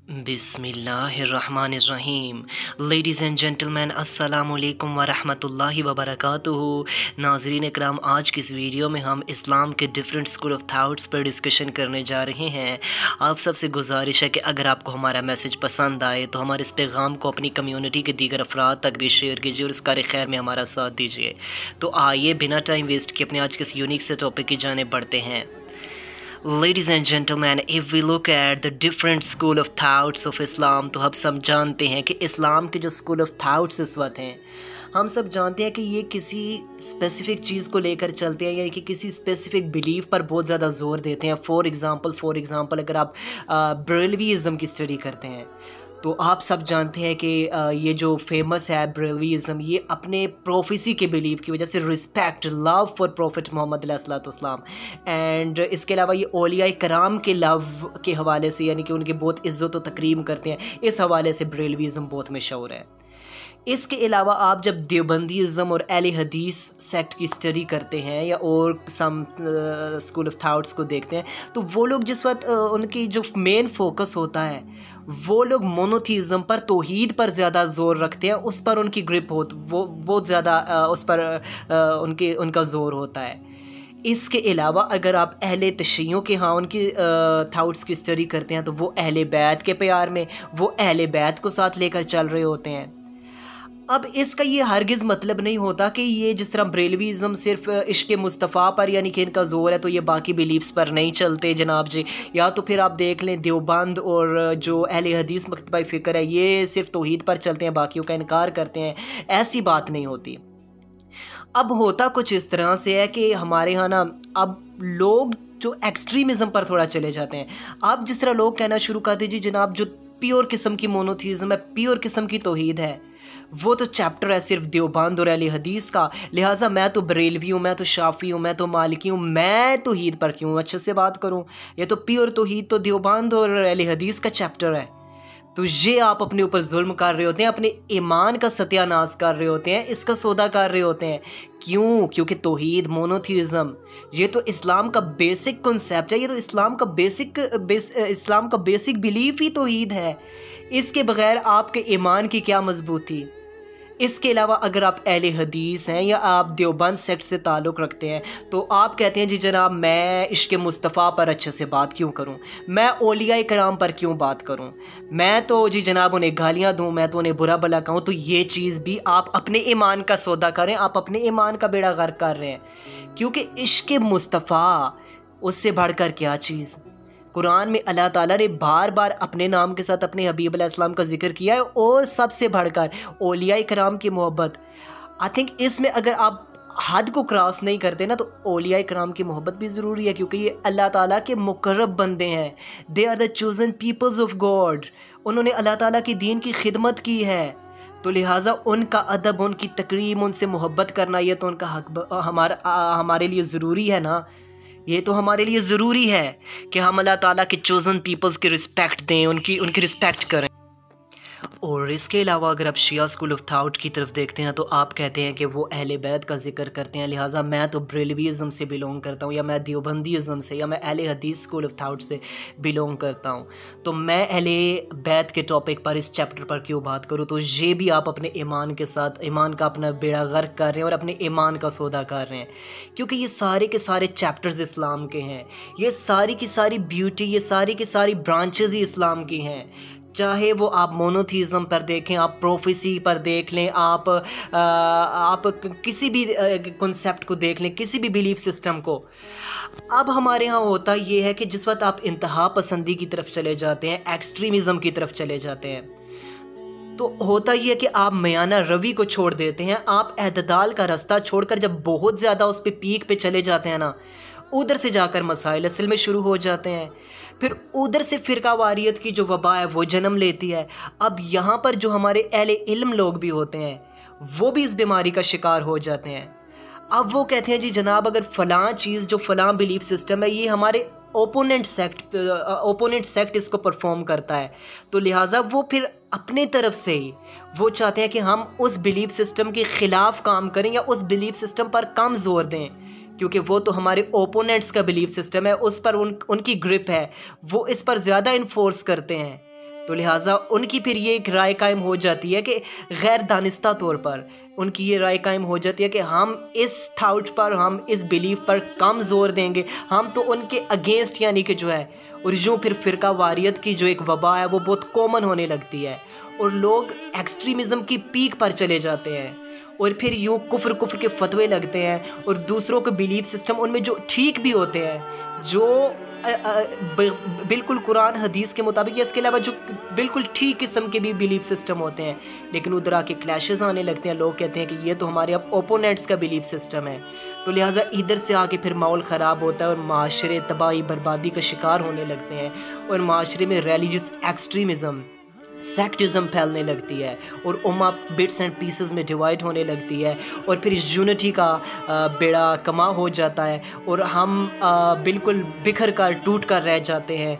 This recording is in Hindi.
बिस्मिल्लाहिर्रहमानिर्रहीम। लेडीज़ एंड जेंटलमैन, अस्सलामुअलैकुम वरहमतुल्लाहि वबरकातुहू। नाज़रीन इकराम, आज की इस वीडियो में हम इस्लाम के डिफरेंट स्कूल ऑफ थाट्स पर डिस्कशन करने जा रहे हैं। आप सबसे गुजारिश है कि अगर आपको हमारा मैसेज पसंद आए तो हमारे इस पैगाम को अपनी कम्युनिटी के दीगर अफराद तक भी शेयर कीजिए और इस कार खैर में हमारा साथ दीजिए। तो आइए बिना टाइम वेस्ट किए अपने आज के इस यूनिक से टॉपिक की जाने बढ़ते हैं। Ladies and gentlemen, if we look at the different school of thoughts of Islam, तो हम सब जानते हैं कि इस्लाम के जो स्कूल ऑफ थाट्स इस वक्त हैं, हम सब जानते हैं कि ये किसी स्पेसिफ़िक चीज़ को लेकर चलते हैं, यानी कि किसी स्पेसिफ़िक बिलीफ पर बहुत ज़्यादा ज़ोर देते हैं। फॉर एग्ज़ाम्पल अगर आप ब्रेलवीज़म की स्टडी करते हैं तो आप सब जानते हैं कि ये जो फेमस है ब्रेलवीज़म, ये अपने प्रोफेसी के बिलीव की वजह से respect love for prophet Muhammad अलैहिस्सलाम एंड इसके अलावा ये औलिया कराम के लव के हवाले से, यानी कि उनकी बहुत इज़्ज़त व तकरीम करते हैं, इस हवाले से ब्रेलवीज़म बहुत मशहूर है। इसके अलावा आप जब देवबंदीज़म और अहले हदीस सेक्ट की स्टडी करते हैं या और सम स्कूल ऑफ थाट्स को देखते हैं तो वो लोग जिस वक्त उनकी जो मेन फोकस होता है वो लोग मोनोथीज़म पर, तौहीद पर ज़्यादा ज़ोर रखते हैं, उस पर उनकी ग्रिप वो बहुत ज़्यादा उस पर उनका ज़ोर होता है। इसके अलावा अगर आप अहले तशय्युं के उनकी थाट्स की स्टडी करते हैं तो वो अहले बैत के प्यार में वो अहले बैत को साथ लेकर चल रहे होते हैं। अब इसका ये हरगिज़ मतलब नहीं होता कि ये जिस तरह ब्रेलवीज़म सिर्फ इश्क़ मुस्तफ़ा पर, यानी कि इनका ज़ोर है तो ये बाकी बिलीफ्स पर नहीं चलते जनाब जी। या तो फिर आप देख लें देवबंद और जो अहले हदीस मकतबा फ़िक्र है ये सिर्फ तौहीद पर चलते हैं, बाकियों का इनकार करते हैं। ऐसी बात नहीं होती। अब होता कुछ इस तरह से है कि हमारे यहाँ ना अब लोग जो एक्सट्रीमिज़म पर थोड़ा चले जाते हैं। अब जिस तरह लोग कहना शुरू कर दीजिए जनाब जो प्योर किस्म की मोनोथीज़म है, प्योर किस्म की तौहीद है, वो तो चैप्टर है सिर्फ देवबंद और अहले हदीस का, लिहाजा मैं तो बरेलवी हूँ, मैं तो शाफ़ी हूँ, मैं तो मालिकी हूँ, मैं तौहीद पर क्यों अच्छे से बात करूँ। ये तो प्योर तौहीद तो देवबंद और अहले हदीस का चैप्टर है। तो ये आप अपने ऊपर जुल्म कर रहे होते हैं, अपने ईमान का सत्यानाश कर रहे होते हैं, इसका सौदा कर रहे होते हैं। क्यों? क्योंकि तौहीद, मोनोथीज़म, ये तो इस्लाम का बेसिक कॉन्सेप्ट है, ये तो इस्लाम का बेसिक बिलीफ ही तौहीद है। इसके बगैर आपके ईमान की क्या मजबूती। इसके अलावा अगर आप अहले हदीस हैं या आप देवबंद सेक्ट से ताल्लुक़ रखते हैं तो आप कहते हैं जी जनाब मैं इश्क़ मुस्तफ़ा पर अच्छे से बात क्यों करूं, मैं औलिया कराम पर क्यों बात करूं, मैं तो जी जनाब उन्हें गालियां दूं, मैं तो उन्हें बुरा भला कहूं। तो ये चीज़ भी आप अपने ईमान का सौदा करें, आप अपने ईमान का बेड़ा गर्क कर रहे हैं, क्योंकि इश्क़ मुस्तफ़ा उससे बढ़कर क्या चीज़। कुरान में अल्लाह ताला ने बार बार अपने नाम के साथ अपने हबीब अलैहिस्सलाम का जिक्र किया है और सबसे बढ़कर औलिया कराम की मोहब्बत। आई थिंक इसमें अगर आप हद को क्रॉस नहीं करते ना तो औलिया कराम की मोहब्बत भी ज़रूरी है, क्योंकि ये अल्लाह ताला के मुकर्रब बंदे हैं। They are the chosen peoples of God. उन्होंने अल्लाह ताला की दीन की खिदमत की है, तो लिहाजा उनका अदब, उनकी तकरीम, उनसे मोहब्बत करना ये तो उनका हक हमारे लिए ज़रूरी है ना। ये तो हमारे लिए ज़रूरी है कि हम अल्लाह ताला के चोज़न पीपल्स की रिस्पेक्ट दें, उनकी रिस्पेक्ट करें। और इसके अलावा अगर आप शिया स्कूल ऑफ थाट की तरफ देखते हैं तो आप कहते हैं कि वो अहले बैत का जिक्र करते हैं, लिहाजा मैं तो ब्रेलवीज़म से बिलोंग करता हूँ, या मैं देवबंदीज़म से, या मैं अहले हदीस स्कूल ऑफ थाट से बिलोंग करता हूँ। तो मैं अहले बैत के टॉपिक पर, इस चैप्टर पर क्यों बात करूँ। तो ये भी आप अपने ईमान के साथ, ईमान का अपना बेड़ा गर्क कर रहे हैं और अपने ईमान का सौदा कर रहे हैं, क्योंकि ये सारे के सारे चैप्टर्स इस्लाम के हैं, ये सारी की सारी ब्यूटी, ये सारी की सारी ब्रांचेज़ ही इस्लाम की हैं। चाहे वो आप मोनोथीज़म पर देखें, आप प्रोफेसी पर देख लें, आप किसी भी कॉन्सेप्ट को देख लें, किसी भी बिलीफ सिस्टम को। अब हमारे यहाँ होता ये है कि जिस वक्त आप इंतहा पसंदी की तरफ चले जाते हैं, एक्सट्रीमिज़म की तरफ चले जाते हैं, तो होता ये है कि आप मयाना रवि को छोड़ देते हैं, आप एतदाल का रास्ता छोड़कर जब बहुत ज़्यादा उस पर पीक पे चले जाते हैं ना, उधर से जाकर मसाइल असल में शुरू हो जाते हैं। फिर उधर से फ़िरका वारियत की जो वबा है वो जन्म लेती है। अब यहाँ पर जो हमारे अहले इल्म लोग भी होते हैं वो भी इस बीमारी का शिकार हो जाते हैं। अब वो कहते हैं जी जनाब अगर फ़लाँ चीज़, जो फ़लाँ बिलीफ सिस्टम है, ये हमारे ओपोनेंट सेक्ट इसको परफॉर्म करता है, तो लिहाजा वो फिर अपने तरफ से ही वो चाहते हैं कि हम उस बिलीफ सिस्टम के ख़िलाफ़ काम करें या उस बिलीफ सिस्टम पर कम जोर दें, क्योंकि वो तो हमारे ओपोनेंट्स का बिलीफ सिस्टम है, उस पर उनकी ग्रिप है, वो इस पर ज़्यादा इन्फोर्स करते हैं। तो लिहाजा उनकी फिर ये एक राय कायम हो जाती है कि गैर दानिस्ता तौर पर उनकी ये राय कायम हो जाती है कि हम इस थाउट पर, हम इस बिलीफ पर कम ज़ोर देंगे, हम तो उनके अगेंस्ट यानी कि जो है, और यूँ फिर फ़िरका वारियत की जो एक वबा है वो बहुत कॉमन होने लगती है और लोग एक्सट्रीमिज़म की पीक पर चले जाते हैं और फिर यूँ कुफ्र के फतवे लगते हैं और दूसरों के बिलीफ सिस्टम उनमें जो ठीक भी होते हैं, जो बिल्कुल कुरान हदीस के मुताबिक, या इसके अलावा जो बिल्कुल ठीक किस्म के भी बिलीफ सिस्टम होते हैं, लेकिन उधर आके क्लैशेस आने लगते हैं। लोग कहते हैं कि ये तो हमारे अब ओपोनेंट्स का बिलीफ सिस्टम है। तो लिहाजा इधर से आके फिर माहौल ख़राब होता है और माशरे तबाही बर्बादी का शिकार होने लगते हैं और माशरे में रिलीजियस एक्सट्रीमिज़म, सेक्टिज़म फैलने लगती है और उम्मा बिट्स एंड पीसेस में डिवाइड होने लगती है और फिर इस यूनिटी का बेड़ा कमा हो जाता है और हम बिल्कुल बिखर कर टूट कर रह जाते हैं।